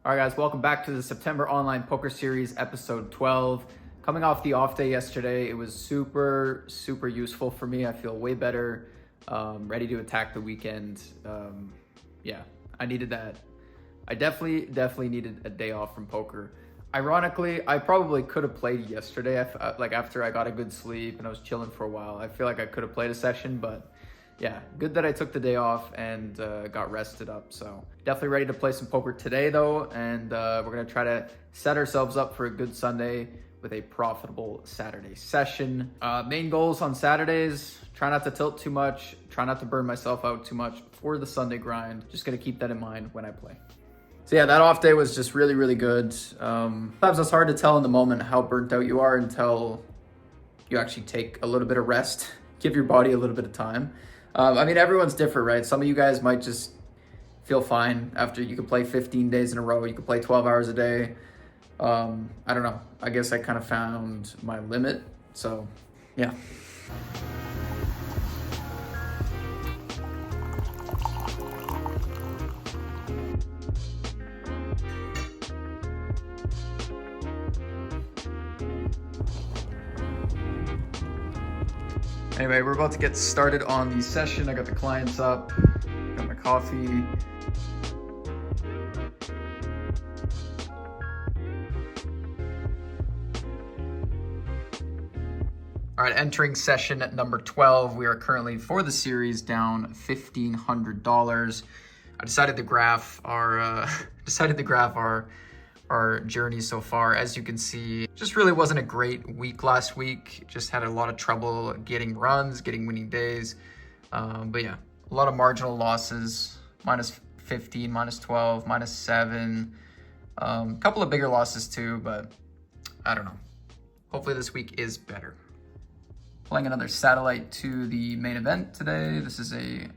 All right, guys, welcome back to the September Online Poker Series, episode 12. Coming off the off day yesterday, it was super useful for me. I feel way better, ready to attack the weekend. Yeah, I needed that. I definitely needed a day off from poker. Ironically, I probably could have played yesterday, after I got a good sleep and I was chilling for a while. I feel like I could have played a session, but yeah, good that I took the day off and got rested up. So definitely ready to play some poker today though. And we're gonna try to set ourselves up for a good Sunday with a profitable Saturday session. Main goals on Saturdays, try not to tilt too much, try not to burn myself out too much for the Sunday grind. Just gonna keep that in mind when I play. So yeah, that off day was just really good. Sometimes it's hard to tell in the moment how burnt out you are until you actually take a little bit of rest, give your body a little bit of time. I mean, everyone's different, right? Some of you guys might just feel fine after you could play 15 days in a row. You could play 12 hours a day. I don't know. I guess I kind of found my limit. So yeah. Anyway, we're about to get started on the session. I got the clients up, got my coffee. All right, entering session at number 12. We are currently, for the series, down $1,500. I decided to graph our journey so far. As you can see, just really wasn't a great week last week. Just had a lot of trouble getting runs, getting winning days. But yeah, a lot of marginal losses, minus 15, minus 12, minus 7. A couple of bigger losses too, but I don't know. Hopefully this week is better. Playing another satellite to the main event today. This is never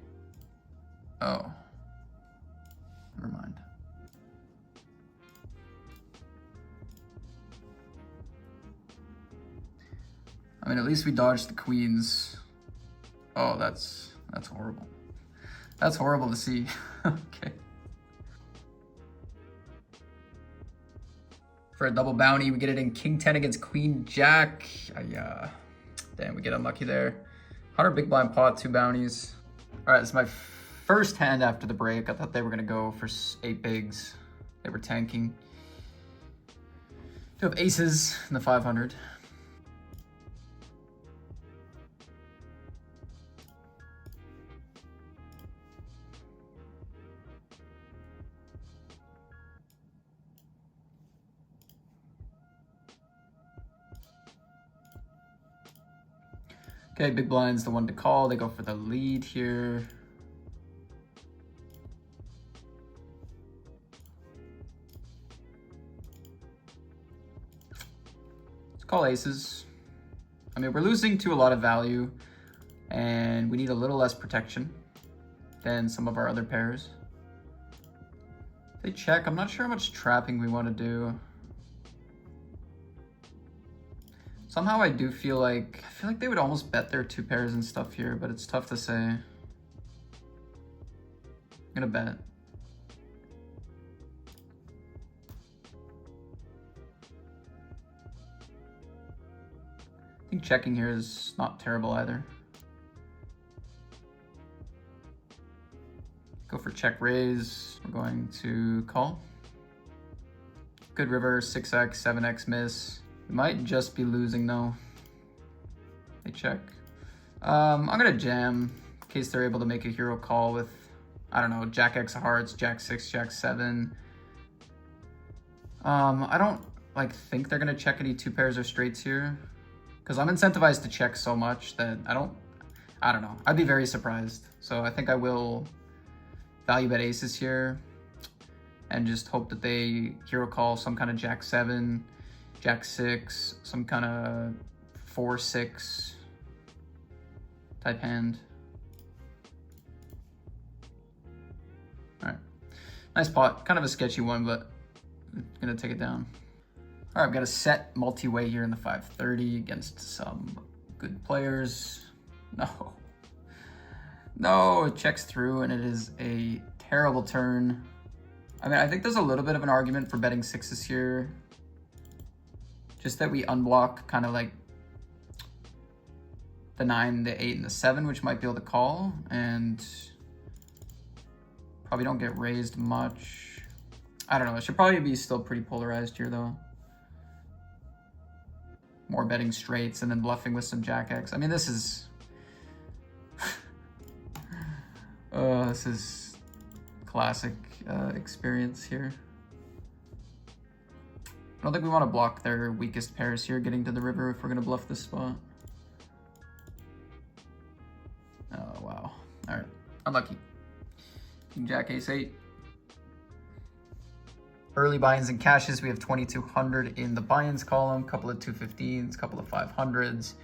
mind. I mean, at least we dodged the queens. Oh, that's horrible. That's horrible to see. Okay. For a double bounty, we get it in King 10 against Queen Jack. Damn, we get unlucky there. 100 big blind pot, 2 bounties. All right, this is my first hand after the break. I thought they were gonna go for 8 bigs. They were tanking. Do have aces in the 500. Okay, big blind's the one to call. They go for the lead here. Let's call aces. I mean, we're losing to a lot of value and we need a little less protection than some of our other pairs. They check. I'm not sure how much trapping we want to do. Somehow I feel like they would almost bet their 2 pairs and stuff here, but it's tough to say. I'm gonna bet. I think checking here is not terrible either. Go for check raise. We're going to call. Good river, 6x, 7x miss. We might just be losing though. They check. I'm gonna jam in case they're able to make a hero call with, I don't know, Jack X of hearts, Jack 6, Jack 7. I don't think they're gonna check any 2 pairs or straights here because I'm incentivized to check so much that I don't know. I'd be very surprised. So I think I will value bet aces here and just hope that they hero call some kind of Jack 7, Jack 6, some kind of 4-6 type hand. All right, nice pot. Kind of a sketchy one, but I'm gonna take it down. All right, I've got a set multi-way here in the 530 against some good players. No, it checks through and it is a terrible turn. I mean, I think there's a little bit of an argument for betting sixes here. Just that we unblock kind of like the 9, the 8, and the 7, which might be able to call, and probably don't get raised much. I don't know. It should probably be still pretty polarized here, though. More betting straights and then bluffing with some Jack X. I mean, this is... this is classic experience here. I don't think we want to block their weakest pairs here getting to the river if we're going to bluff this spot. Oh, wow. All right. Unlucky. King Jack Ace 8. Early buy-ins and cashes, we have 2,200 in the buy-ins column, couple of 215s, couple of 500s.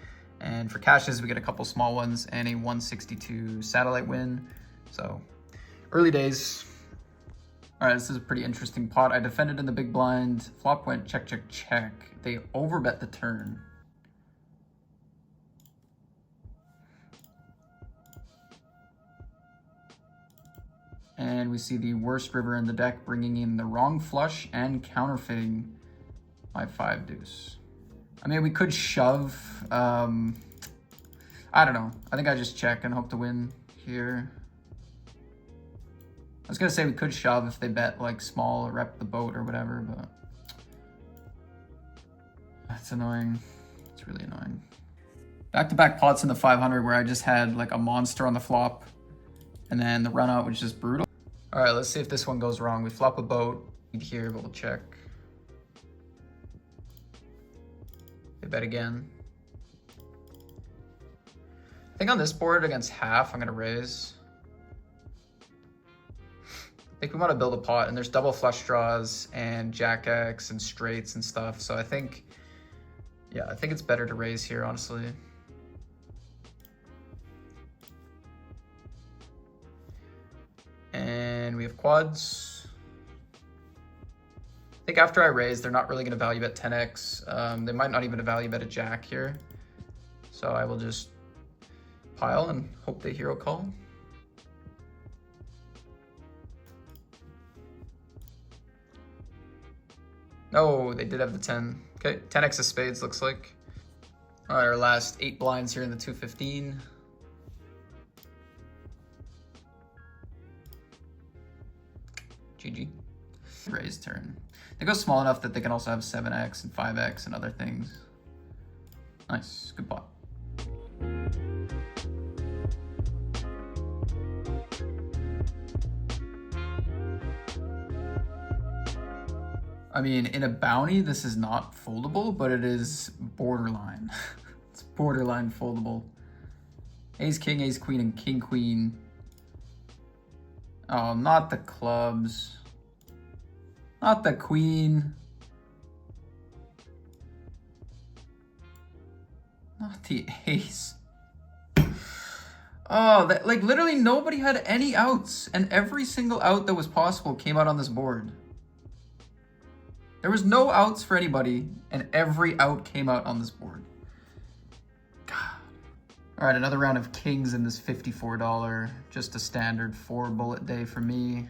And for cashes, we get a couple small ones and a 162 satellite win. So early days. All right, this is a pretty interesting pot. I defended in the big blind. Flop went check, check, check. They overbet the turn. And we see the worst river in the deck, bringing in the wrong flush and counterfeiting my 5 deuce. I mean, we could shove. I don't know. I think I just check and hope to win here. I was gonna say we could shove if they bet like small or rep the boat or whatever, but that's annoying. It's really annoying. Back-to-back pots in the 500 where I just had like a monster on the flop and then the run out was just brutal. All right, let's see if this one goes wrong. We flop a boat here, but we'll check. They bet again. I think on this board against half, I'm gonna raise. I think we want to build a pot, and there's double flush draws and Jack X and straights and stuff. So I think, yeah, I think it's better to raise here, honestly. And we have quads. I think after I raise, they're not really going to value bet 10x. They might not even value bet a jack here. So I will just pile and hope they hero call. No, they did have the 10. Okay, 10x of spades looks like. All right, our last 8 blinds here in the 215. GG. Raise turn. They go small enough that they can also have 7x and 5x and other things. Nice, good pot. I mean, in a bounty, this is not foldable, but it is borderline. It's borderline foldable. Ace, king, ace, queen, and king, queen. Oh, not the clubs. Not the queen. Not the ace. Oh, that, like literally nobody had any outs, and every single out that was possible came out on this board. There was no outs for anybody, and every out came out on this board. God. All right, another round of kings in this $54. Just a standard 4 bullet day for me.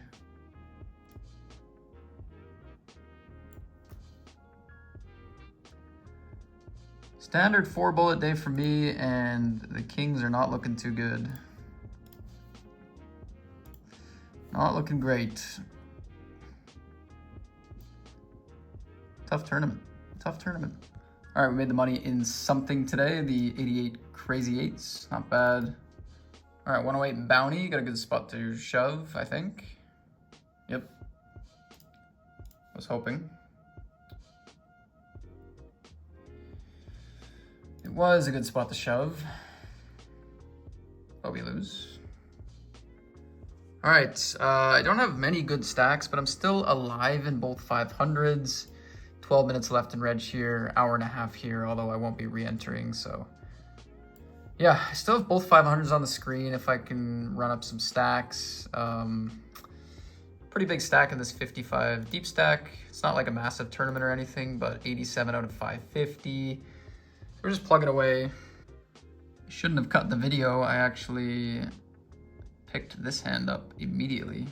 Standard 4 bullet day for me, and the kings are not looking too good. Not looking great. Tough tournament. Tough tournament. All right, we made the money in something today. The 88 crazy 8s. Not bad. All right, 108 bounty. Got a good spot to shove, I think. Yep. Was hoping. It was a good spot to shove. But we lose. All right, I don't have many good stacks, but I'm still alive in both 500s. 12 minutes left in reg here, hour and a half here, although I won't be re-entering, so. Yeah, I still have both 500s on the screen if I can run up some stacks. Pretty big stack in this 55 deep stack. It's not like a massive tournament or anything, but 87 out of 550. We're just plugging away. Shouldn't have cut the video. I actually picked this hand up immediately.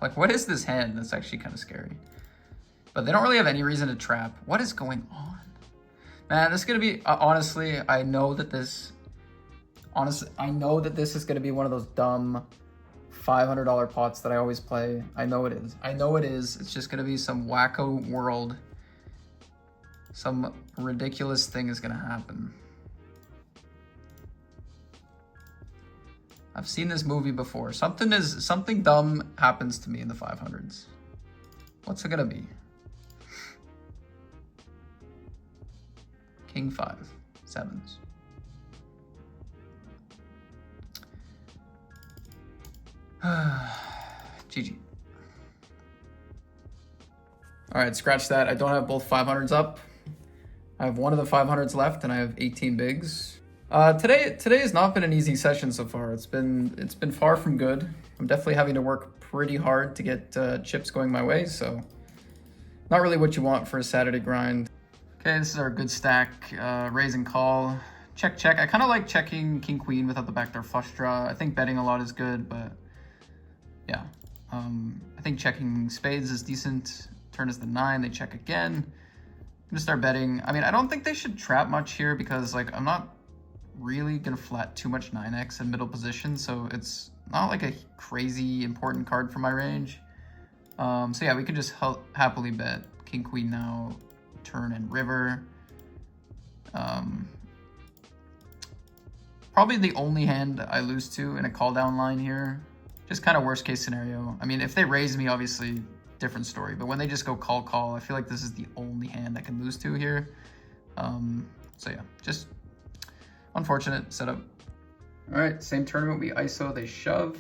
Like, what is this hand? That's actually kind of scary. But they don't really have any reason to trap. What is going on? Man, this is going to be... honestly, I know that this is going to be one of those dumb $500 pots that I always play. I know it is. I know it is. It's just going to be some wacko world. Some ridiculous thing is going to happen. I've seen this movie before. Something dumb happens to me in the 500s. What's it going to be? King 5, 7s. GG. All right, scratch that. I don't have both 500s up. I have one of the 500s left, and I have 18 bigs. Today has not been an easy session so far. It's been far from good. I'm definitely having to work pretty hard to get chips going my way, so not really what you want for a Saturday grind. Okay, this is our good stack. Raise and call. Check, check. I kind of like checking king, queen without the backdoor flush draw. I think betting a lot is good, but yeah. I think checking spades is decent. Turn is the 9. They check again. I'm gonna start betting. I mean, I don't think they should trap much here because, like, I'm not really gonna flat too much 9x in middle position, so it's not like a crazy important card for my range. So yeah, we can just happily bet king, queen now. Turn and river. Probably the only hand I lose to in a call down line here. Just kind of worst case scenario. I mean, if they raise me, obviously different story, but when they just go call, I feel like this is the only hand I can lose to here. So yeah, just unfortunate setup. All right, same tournament, we ISO, they shove.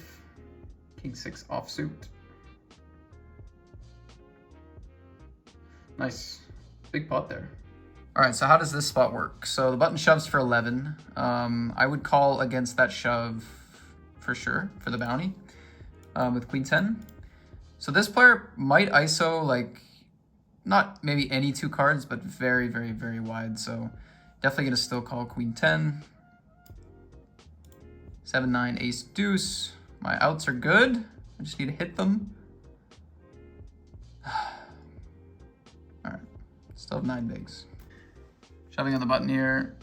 King 6 offsuit. Nice. Big pot there. All right, so how does this spot work? So the button shoves for 11. I would call against that shove for sure for the bounty with queen 10. So this player might ISO like not maybe any 2 cards, but very, very, very wide. So definitely gonna still call queen 10. 7, 9, ace, deuce. My outs are good. I just need to hit them. Still have 9 bigs. Shoving on the button here.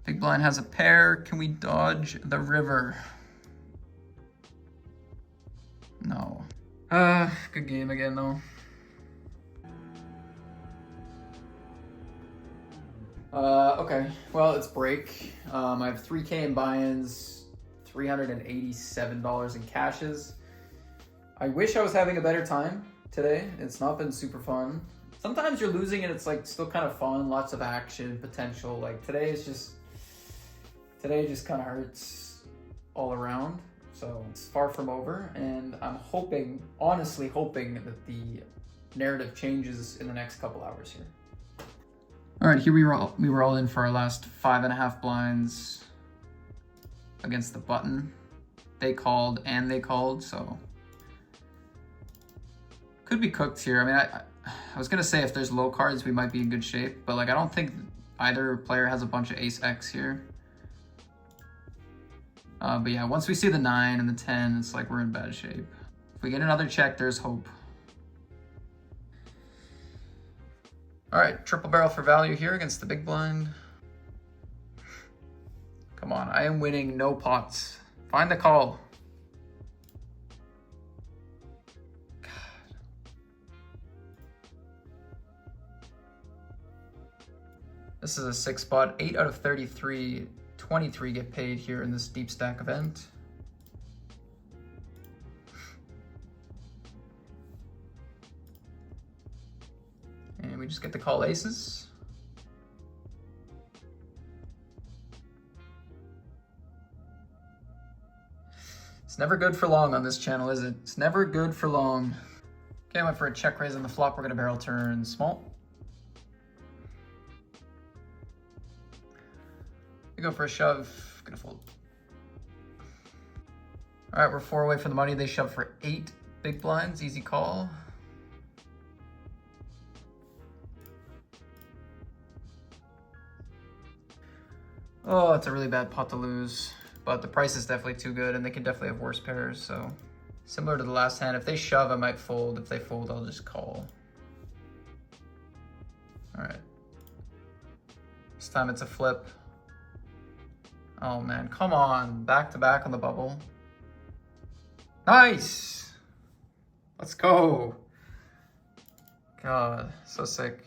Big blind has a pair. Can we dodge the river? No. Good game again though. Okay. Well, it's break. I have 3K in buy-ins. $387 in cashes. I wish I was having a better time today. It's not been super fun. Sometimes you're losing and it's like still kind of fun, lots of action, potential. Like today just kind of hurts all around. So it's far from over, and I'm hoping, honestly hoping, that the narrative changes in the next couple hours here. All right, here we were all in for our last 5.5 blinds against the button. They called, so could be cooked here. I mean, I was gonna say if there's low cards, we might be in good shape, but like I don't think either player has a bunch of ace X here. But yeah, once we see the 9 and the 10, it's like we're in bad shape. If we get another check, there's hope. All right, triple barrel for value here against the big blind. Come on, I am winning no pots. Find the call. God. This is a 6 spot, 8 out of 33, 23 get paid here in this deep stack event. And we just get to call aces. It's never good for long on this channel, is it? It's never good for long. Okay, I went for a check raise on the flop. We're gonna barrel turn small. We go for a shove, gonna fold. All right, we're 4 away from the money. They shove for 8 big blinds, easy call. Oh, it's a really bad pot to lose, but the price is definitely too good and they can definitely have worse pairs, so. Similar to the last hand, if they shove, I might fold. If they fold, I'll just call. All right. This time it's a flip. Oh man, come on. Back to back on the bubble. Nice! Let's go. God, so sick.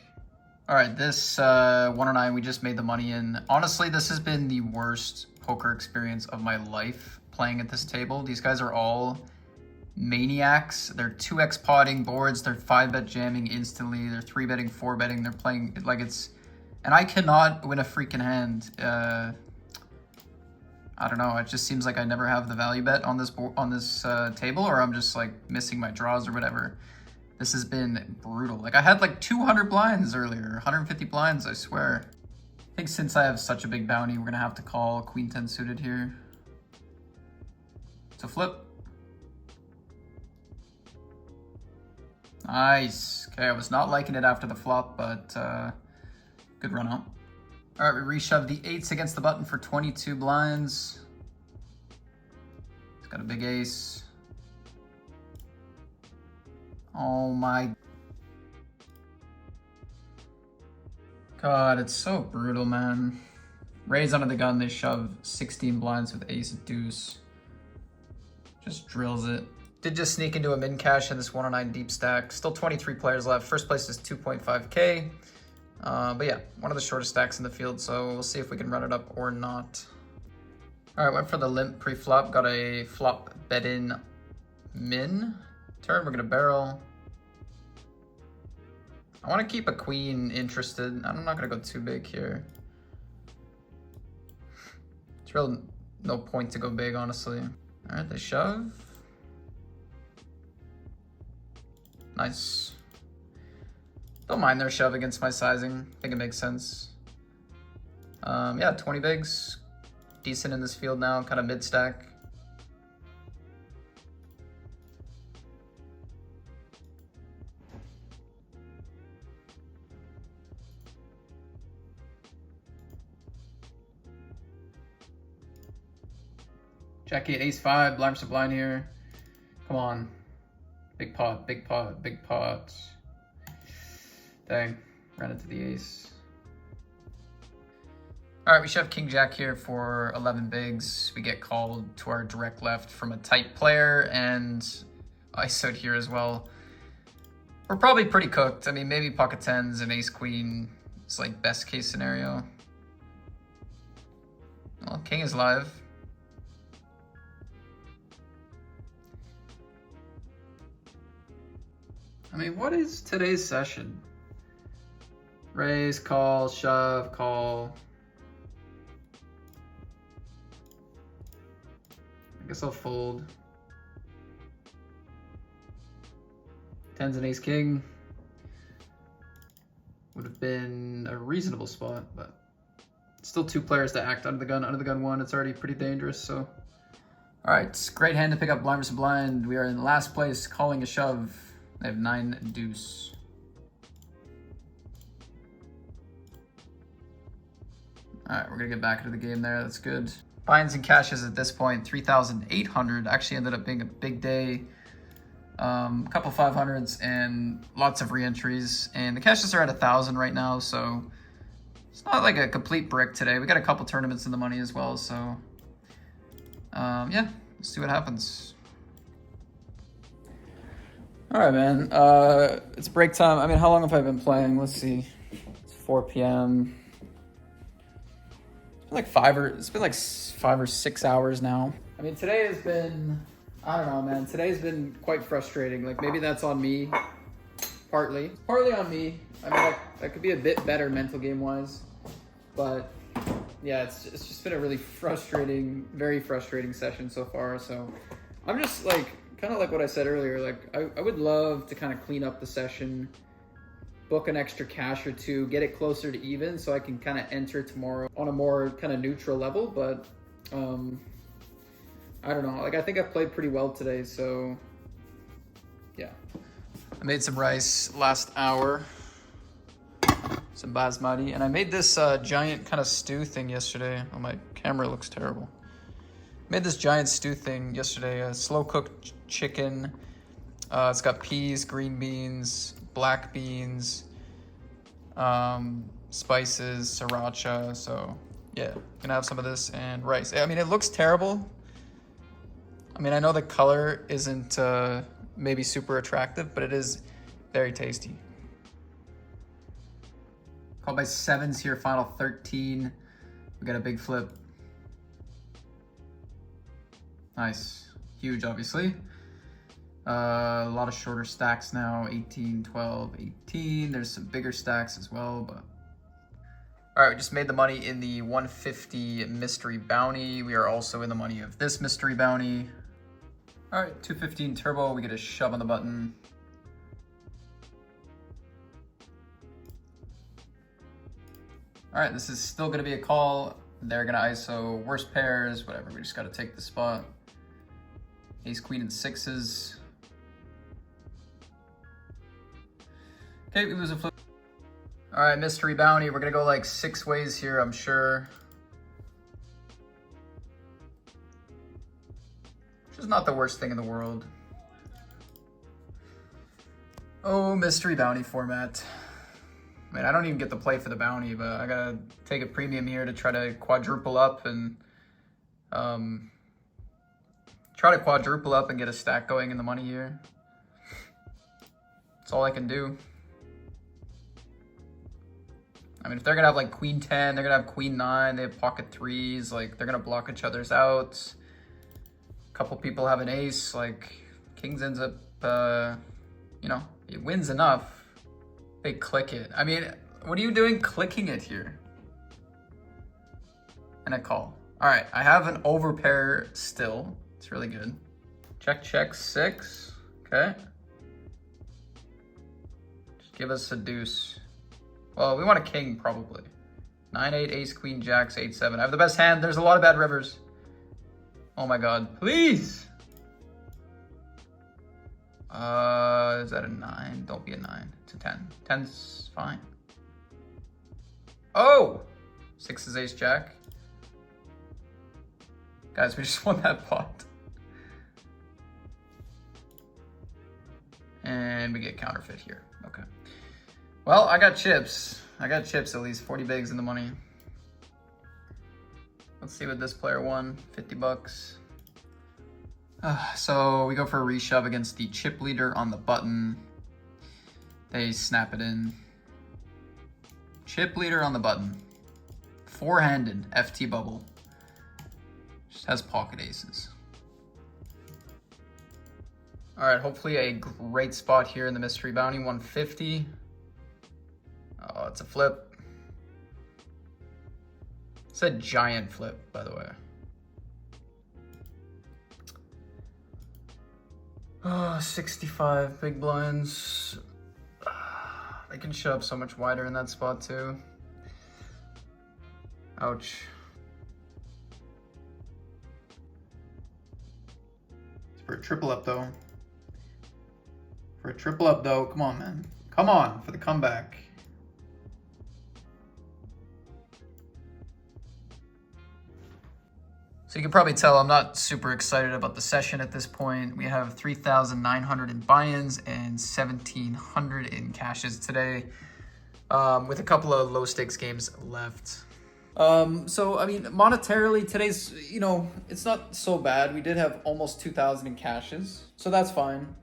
All right, this 109 we just made the money in. Honestly, this has been the worst poker experience of my life playing at this table. These guys are all maniacs. They're 2x potting boards. They're 5-bet jamming instantly. They're 3-betting, 4-betting. They're playing like it's... And I cannot win a freaking hand. I don't know. It just seems like I never have the value bet on this table, or I'm just like missing my draws or whatever. This has been brutal. Like I had like 200 blinds earlier, 150 blinds, I swear. I think since I have such a big bounty, we're gonna have to call Queen 10 suited here. It's a flip. Nice. Okay, I was not liking it after the flop, but good run out. All right, we reshove the 8s against the button for 22 blinds. It's got a big ace. Oh my God, it's so brutal, man. Raise under the gun, they shove 16 blinds with ace deuce. Just drills it. Did just sneak into a min cash in this 109 deep stack. Still 23 players left. First place is 2.5K. But yeah, one of the shortest stacks in the field, so we'll see if we can run it up or not. All right, went for the limp pre-flop. Got a flop bet in min. Turn, we're gonna barrel. I want to keep a queen interested. I'm not gonna go too big here. It's real no point to go big, honestly. All right, they shove. Nice. Don't mind their shove against my sizing. I think it makes sense. Yeah, 20 bigs. Decent in this field now, kind of mid-stack. Jack 8, ace 5, blind to blind here. Come on. Big pot, big pot, big pot. Dang, ran into the ace. All right, we shove King Jack here for 11 bigs. We get called to our direct left from a tight player, and ISO'd here as well. We're probably pretty cooked. I mean, maybe pocket tens and ace queen is like best case scenario. Well, king is live. I mean, what is today's session? Raise, call, shove, call. I guess I'll fold. Tens and ace king. Would have been a reasonable spot, but still 2 players to act under the gun. Under the gun 1, it's already pretty dangerous, so. All right, great hand to pick up blind versus blind. We are in last place, calling a shove. They have 9 deuce. All right, we're gonna get back into the game there. That's good. Binds and cashes at this point, 3,800. Actually ended up being a big day. A couple 500s and lots of re-entries. And the cashes are at 1,000 right now, so it's not like a complete brick today. We got a couple tournaments in the money as well, so yeah, let's see what happens. All right, man. It's break time. I mean, how long have I been playing? Let's see. It's 4 p.m. It's been like 5 or 6 hours now. I mean, today has been, I don't know, man. Today's been quite frustrating. Like, maybe that's on me, partly. Partly on me. I mean, that could be a bit better mental game-wise. But, yeah, it's just been a really frustrating, very frustrating session so far. So, I'm just, like, kind of like what I said earlier, like I would love to kind of clean up the session, book an extra cash or 2, get it closer to even so I can kind of enter tomorrow on a more kind of neutral level. But I don't know, like I think I played pretty well today, so yeah. I made some rice last hour. some basmati. And I made this giant kind of stew thing yesterday. Oh, my camera looks terrible. Made this giant stew thing yesterday. A slow cooked chicken. It's got peas, green beans, black beans, spices, sriracha. So yeah, gonna have some of this and rice. I mean, it looks terrible. I mean, I know the color isn't maybe super attractive, but it is very tasty. Called by sevens here, final 13. We got a big flip. Nice. Huge, obviously. A lot of shorter stacks now. 18, 12, 18. There's some bigger stacks as well, but... All right, we just made the money in the 150 mystery bounty. We are also in the money of this mystery bounty. All right, 215 turbo. We get a shove on the button. All right, this is still gonna be a call. They're gonna ISO worst pairs, whatever. We just gotta take the spot. Ace, queen, and sixes. Okay, we lose a flip. All right, mystery bounty. We're gonna go like 6 ways here, I'm sure. Which is not the worst thing in the world. Oh, mystery bounty format. I mean, I don't even get to play for the bounty, but I gotta take a premium here to try to quadruple up and get a stack going in the money here. That's all I can do. I mean, if they're gonna have like queen 10, they're gonna have queen 9, they have pocket 3s, like they're gonna block each other's out. A couple people have an ace, like kings ends up, you know, it wins enough. They click it. I mean, what are you doing clicking it here? And a call. All right, I have an overpair still. It's really good. Check, check, 6. Okay. Just give us a deuce. Well, we want a king, probably. 9, 8, ace, queen, jacks, 8, 7. I have the best hand. There's a lot of bad rivers. Oh my god. Please! Is that a 9? Don't be a 9. It's a 10. 10's fine. Oh! 6 is ace, jack. Guys, we just won that pot. And we get counterfeit here. Okay. Well, I got chips. I got chips at least. 40 bigs in the money. Let's see what this player won. 50 bucks. So we go for a reshove against the chip leader on the button. They snap it in. Chip leader on the button. Four-handed FT bubble. Just has pocket aces. All right, hopefully a great spot here in the mystery bounty. 150. Oh, it's a flip. It's a giant flip, by the way. Oh, 65 big blinds. They can shove so much wider in that spot too. Ouch. It's for a triple up though. For a triple up though, come on man. Come on for the comeback. So you can probably tell I'm not super excited about the session at this point. We have 3,900 in buy-ins and 1,700 in cashes today, with a couple of low stakes games left. So, I mean, monetarily today's, you know, it's not so bad. We did have almost 2,000 in cashes, so that's fine.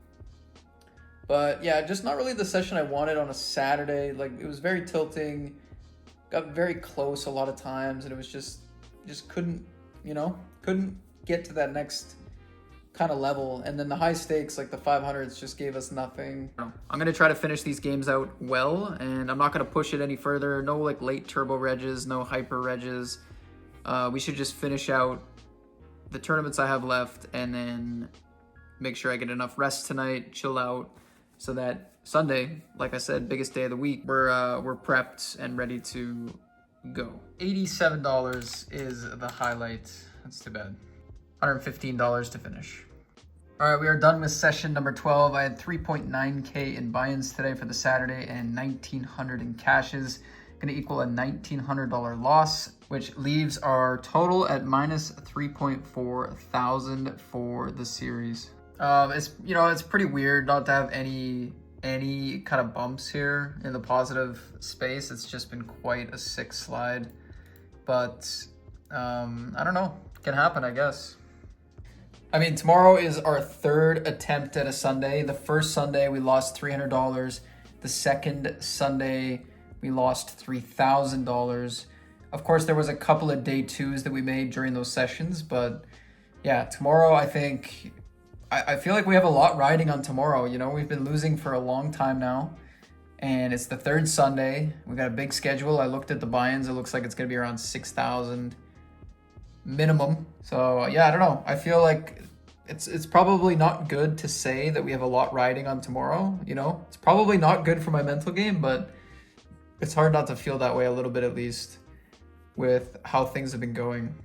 But yeah, just not really the session I wanted on a Saturday. Like, it was very tilting, got very close a lot of times, and it was just couldn't, you know, couldn't get to that next kind of level. And then the high stakes, like the 500s, just gave us nothing. I'm going to try to finish these games out well, and I'm not going to push it any further. No like late turbo regs, no hyper regs. We should just finish out the tournaments I have left and then make sure I get enough rest tonight, chill out, so that Sunday, like I said, biggest day of the week, we're prepped and ready to go. $87 is the highlight. That's too bad. $115 to finish. All right, we are done with session number 12. I had 3.9K in buy-ins today for the Saturday and 1,900 in cashes. Going to equal a $1,900 loss, which leaves our total at minus 3.4 thousand for the series. It's pretty weird not to have any kind of bumps here in the positive space. It's just been quite a sick slide, but I don't know. It can happen, I guess. I mean, tomorrow is our third attempt at a Sunday. The first Sunday we lost $300. The second Sunday we lost $3,000. Of course, there was a couple of day twos that we made during those sessions, but yeah, tomorrow I think I feel like we have a lot riding on tomorrow. You know, we've been losing for a long time now, and it's the third Sunday. We got a big schedule. I looked at the buy-ins. It looks like it's going to be around 6,000 minimum. So yeah, I don't know. I feel like it's probably not good to say that we have a lot riding on tomorrow. You know, it's probably not good for my mental game, but it's hard not to feel that way a little bit, at least with how things have been going.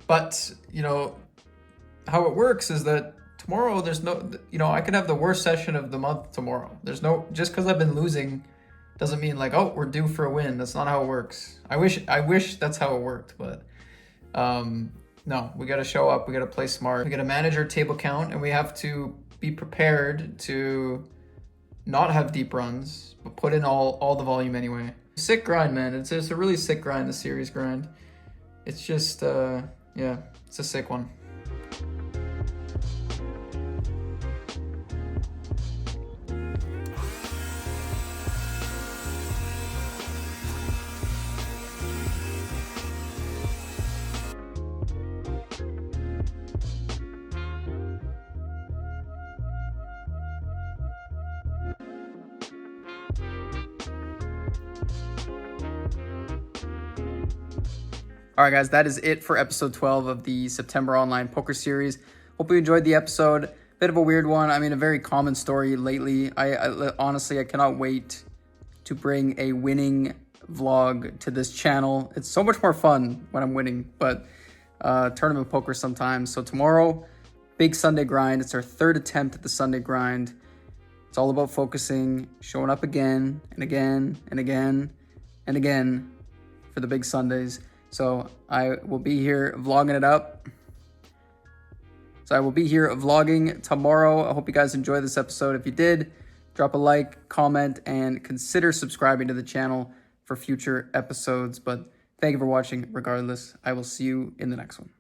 But you know, how it works is that tomorrow there's no, I could have the worst session of the month tomorrow. There's no, just because I've been losing doesn't mean like, oh, we're due for a win. That's not how it works. I wish that's how it worked, but no, we got to show up. We got to play smart. We got to manage our table count, and we have to be prepared to not have deep runs, but put in all the volume anyway. Sick grind, man. It's a really sick grind, the series grind. It's just, yeah, it's a sick one. All right, guys, that is it for episode 12 of the September Online Poker Series. Hope you enjoyed the episode. Bit of a weird one. I mean, a very common story lately. I honestly, I cannot wait to bring a winning vlog to this channel. It's so much more fun when I'm winning, but tournament poker sometimes. So tomorrow, big Sunday grind. It's our third attempt at the Sunday grind. It's all about focusing, showing up again and again and again and again for the big Sundays. So I will be here vlogging it up. So I will be here vlogging tomorrow. I hope you guys enjoyed this episode. If you did, drop a like, comment, and consider subscribing to the channel for future episodes. But thank you for watching regardless. I will see you in the next one.